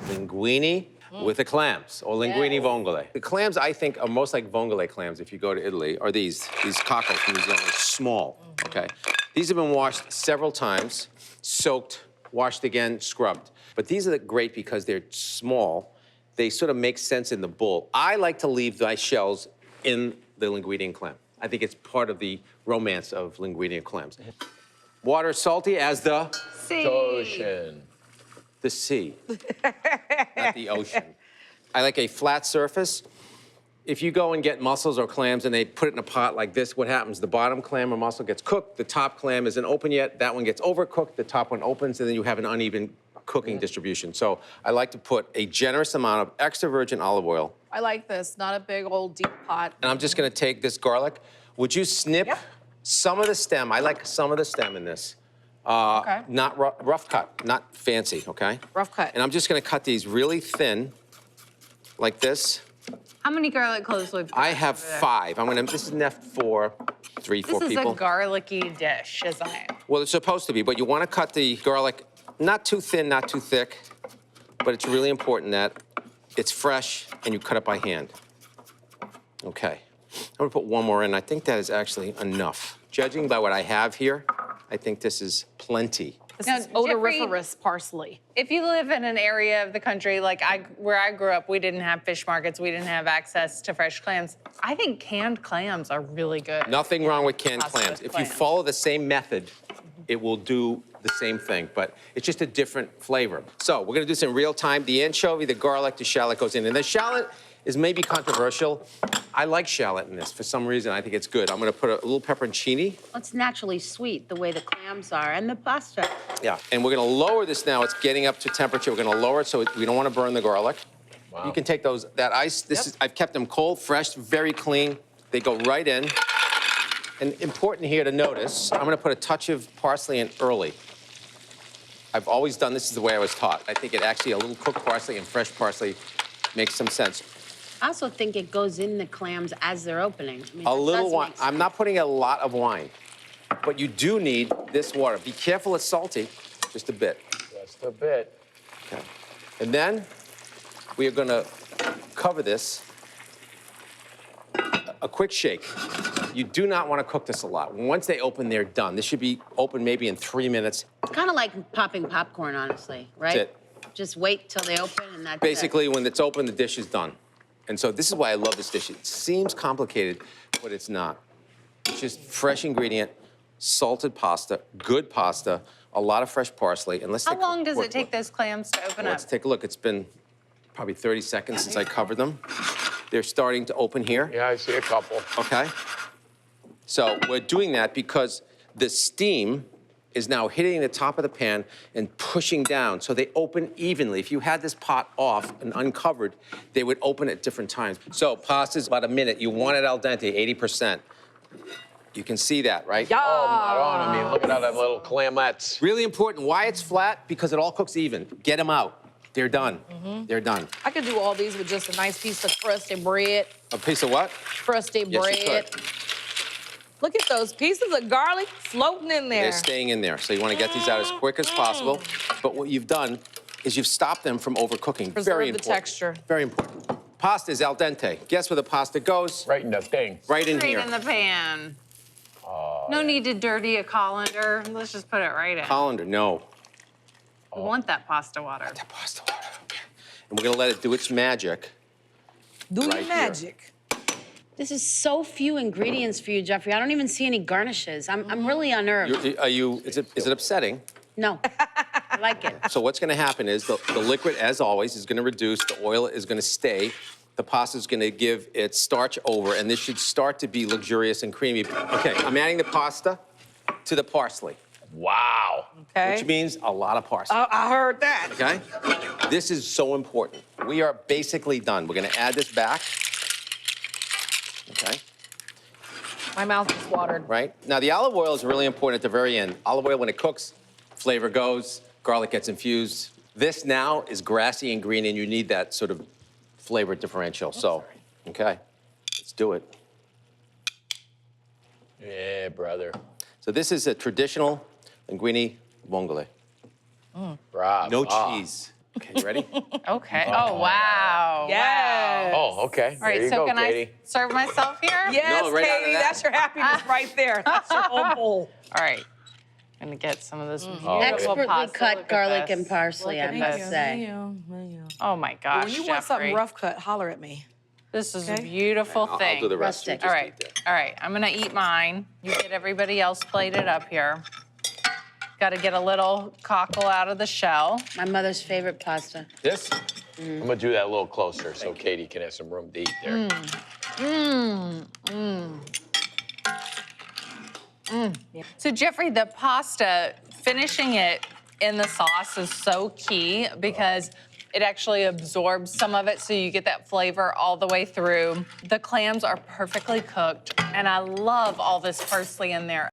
linguini with the clams, or linguini vongole. The clams, I think, are most like vongole clams, if you go to Italy, are these cockles from New Zealand. They're small, okay? These have been washed several times, soaked, washed again, scrubbed. But these are great because they're small. They sort of make sense in the bowl. I like to leave my shells in the linguine and clam. I think it's part of the romance of linguine and clams. Water salty as the Ocean. the sea, not the ocean. I like a flat surface. If you go and get mussels or clams and they put it in a pot like this, what happens? The bottom clam or mussel gets cooked, the top clam isn't open yet, that one gets overcooked, the top one opens, and then you have an uneven cooking distribution. So I like to put a generous amount of extra virgin olive oil. I like this, not a big old deep pot. And I'm just gonna take this garlic. Would you snip some of the stem? I like some of the stem in this. Okay. Not rough cut, not fancy, okay? Rough cut. And I'm just gonna cut these really thin, like this. How many garlic cloves would I have 5. This is enough for 3, 4 This is people. a garlicky dish, isn't it? Well, it's supposed to be, but you wanna cut the garlic not too thin, not too thick, but it's really important that it's fresh and you cut it by hand. Okay, I'm gonna put one more in. I think that is actually enough. Judging by what I have here, I think this is plenty. This Now, is odoriferous parsley. If you live in an area of the country like where I grew up, we didn't have fish markets, we didn't have access to fresh clams. I think canned clams are really good. Nothing wrong with canned Pasta clams. with If you clams. follow the same method, it will do the same thing, but it's just a different flavor. So we're gonna do this in real time. The anchovy, the garlic, the shallot goes in. And the shallot is maybe controversial. I like shallot in this for some reason. I think it's good. I'm gonna put a little pepperoncini. It's naturally sweet the way the clams are and the pasta. Yeah, and we're gonna lower this now. It's getting up to temperature. We're gonna lower it so we don't wanna burn the garlic. Wow. You can take that ice. I've kept them cold, fresh, very clean. They go right in. And important here to notice, I'm gonna put a touch of parsley in early. I've always done this is the way I was taught. I think it actually, a little cooked parsley and fresh parsley makes some sense. I also think it goes in the clams as they're opening. I mean, A that little does wine. make I'm not putting a lot of wine, but you do need this water. Be careful it's salty, just a bit. Just a bit. Okay. And then we are gonna cover this. A quick shake. You do not want to cook this a lot. Once they open, they're done. This should be open maybe in 3 minutes. It's kind of like popping popcorn, honestly, right? That's it. Just wait till they open and that's Basically, when it's open, the dish is done. And so this is why I love this dish. It seems complicated, but it's not. It's just fresh ingredient, salted pasta, good pasta, a lot of fresh parsley, and let's How take long does look, it take look. those clams to open Let's up? take a look. It's been probably 30 seconds since I covered them. They're starting to open here. Yeah, I see a couple. Okay? So we're doing that because the steam is now hitting the top of the pan and pushing down, so they open evenly. If you had this pot off and uncovered, they would open at different times. So pasta's about a minute. You want it al dente, 80%. You can see that, right? Yeah. Oh, not on. I mean, look at all them little clamettes. Really important. Why it's flat? Because it all cooks even. Get them out. They're done. They're done. I could do all these with just a nice piece of crusty bread. A piece of what? Crusty Yes, you bread. could. Look at those pieces of garlic floating in there. They're staying in there. So you want to get these out as quick as possible. But what you've done is you've stopped them from overcooking. Preserve Very the important. texture. Very important. Pasta is al dente. Guess where the pasta goes? Right in the thing. Right in Right here. in the pan. No need to dirty a colander. Let's just put it right in. Colander, no. We want that pasta water. That pasta water, okay. And we're gonna let it do its magic. Do right your here. magic. This is so few ingredients for you, Geoffrey. I don't even see any garnishes. I'm really unnerved. Is it upsetting? No, I like it. So what's gonna happen is the liquid, as always, is gonna reduce, the oil is gonna stay, the pasta is gonna give its starch over, and this should start to be luxurious and creamy. Okay, I'm adding the pasta to the parsley, Wow. Okay. which means a lot of parsley, I heard that. okay? This is so important. We are basically done. We're gonna add this back, okay? My mouth is watered. Right? Now, the olive oil is really important at the very end. Olive oil, when it cooks, flavor goes, garlic gets infused. This now is grassy and green, and you need that sort of flavor differential. So, okay, let's do it. Yeah, brother. So this is a traditional linguini vongole. Bravo. No cheese. Okay, you ready? Okay. Oh, wow. Yes. Oh, okay. All right, there you so go, can Katie. I serve myself here? Yes, No, right out of Katie, that. that's your happiness right there. That's your whole bowl. All right. I'm gonna get some of this beautiful Expertly pasta. cut Look at garlic this. and parsley, Look I at must this. say. Oh my gosh, When you want something Geoffrey. rough cut, holler at me. This is a Okay. beautiful I'll thing. do the rest. You Rustic. just All right, eat that. all right. I'm gonna eat mine. You get everybody else plated up here. Got to get a little cockle out of the shell. My mother's favorite pasta. This? I'm gonna do that a little closer so Katie can have some room to eat there. So Geoffrey, the pasta, finishing it in the sauce is so key because it actually absorbs some of it so you get that flavor all the way through. The clams are perfectly cooked, and I love all this parsley in there.